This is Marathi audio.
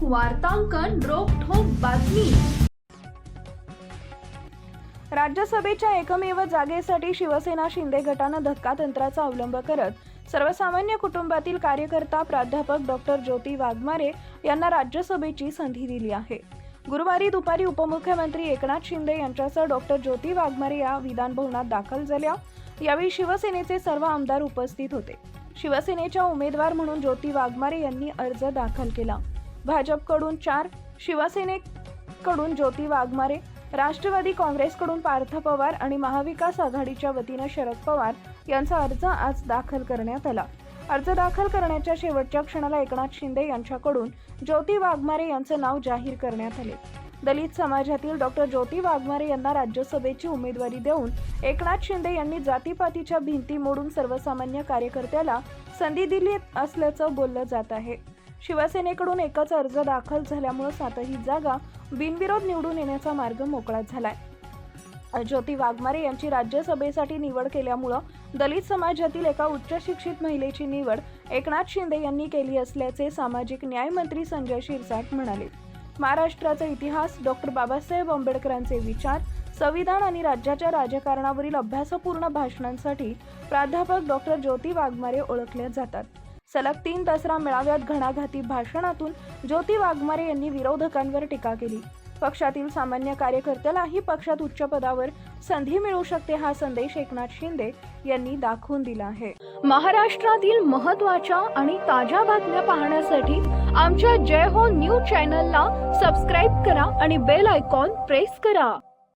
वार्तांकन रोखठोक बातमी। राज्यसभेच्या एकमेव जागेसाठी शिवसेना शिंदे गटानं धक्कातंत्राचा अवलंब करत सर्वसामान्य कुटुंबातील कार्यकर्ता प्राध्यापक डॉक्टर ज्योती वाघमारे यांना राज्यसभेची संधी दिली आहे। गुरुवारी दुपारी उपमुख्यमंत्री एकनाथ शिंदे यांच्यासह डॉक्टर ज्योती वाघमारे या विधान भवनात दाखल झाल्या। यावेळी शिवसेनेचे सर्व आमदार उपस्थित होते। शिवसेनेच्या उमेदवार म्हणून ज्योती वाघमारे यांनी अर्ज दाखल केला। भाजपकडून 4, शिवसेनेकडून ज्योती वाघमारे, राष्ट्रवादी काँग्रेसकडून पार्थ पवार आणि महाविकास आघाडीच्या वतीने शरद पवार यांचा अर्ज आज दाखल करण्यात आला। अर्ज दाखल करण्याच्या शेवटच्या क्षणाला एकनाथ शिंदे यांच्याकडून ज्योती वाघमारे यांचे नाव जाहीर करण्यात आले। दलित समाजातील डॉक्टर ज्योती वाघमारे यांना राज्यसभेची उमेदवारी देऊन एकनाथ शिंदे यांनी जातीपातीच्या भिंती मोडून सर्वसामान्य कार्यकर्त्याला संधी दिली असल्याचं बोललं जात आहे। शिवसेनेकडून एकच अर्ज दाखल झाल्यामुळे 7ही जागा बिनविरोध निवडून येण्याचा मार्ग मोकळा झालाय। ज्योती वाघमारे यांची राज्यसभेसाठी निवड केल्यामुळे दलित समाजातील एका उच्च शिक्षित महिलेची निवड एकनाथ शिंदे यांनी केली असल्याचे सामाजिक न्याय मंत्री संजय शिरसाट म्हणाले। महाराष्ट्राचा इतिहास, डॉक्टर बाबासाहेब आंबेडकरांचे विचार, संविधान आणि राज्याच्या राजकारणावरील अभ्यासपूर्ण भाषणांसाठी प्राध्यापक डॉक्टर ज्योती वाघमारे ओळखले जातात। सलग 3 दसरा मेळाव्यात घणाघाती भाषणातून ज्योती वाघमारे यांनी विरोधकांवर टीका केली। पक्षातील सामान्य कार्यकर्त्यालाही पक्षात उच्च पदावर संधी मिळू शकते हा संदेश एकनाथ शिंदे यांनी दाखवून दिला आहे। महाराष्ट्रातील महत्त्वाच्या आणि ताज्या बातम्या पाहण्यासाठी आमच्या जय हो न्यूज चॅनलला सबस्क्राइब करा आणि बेल आयकॉन प्रेस करा।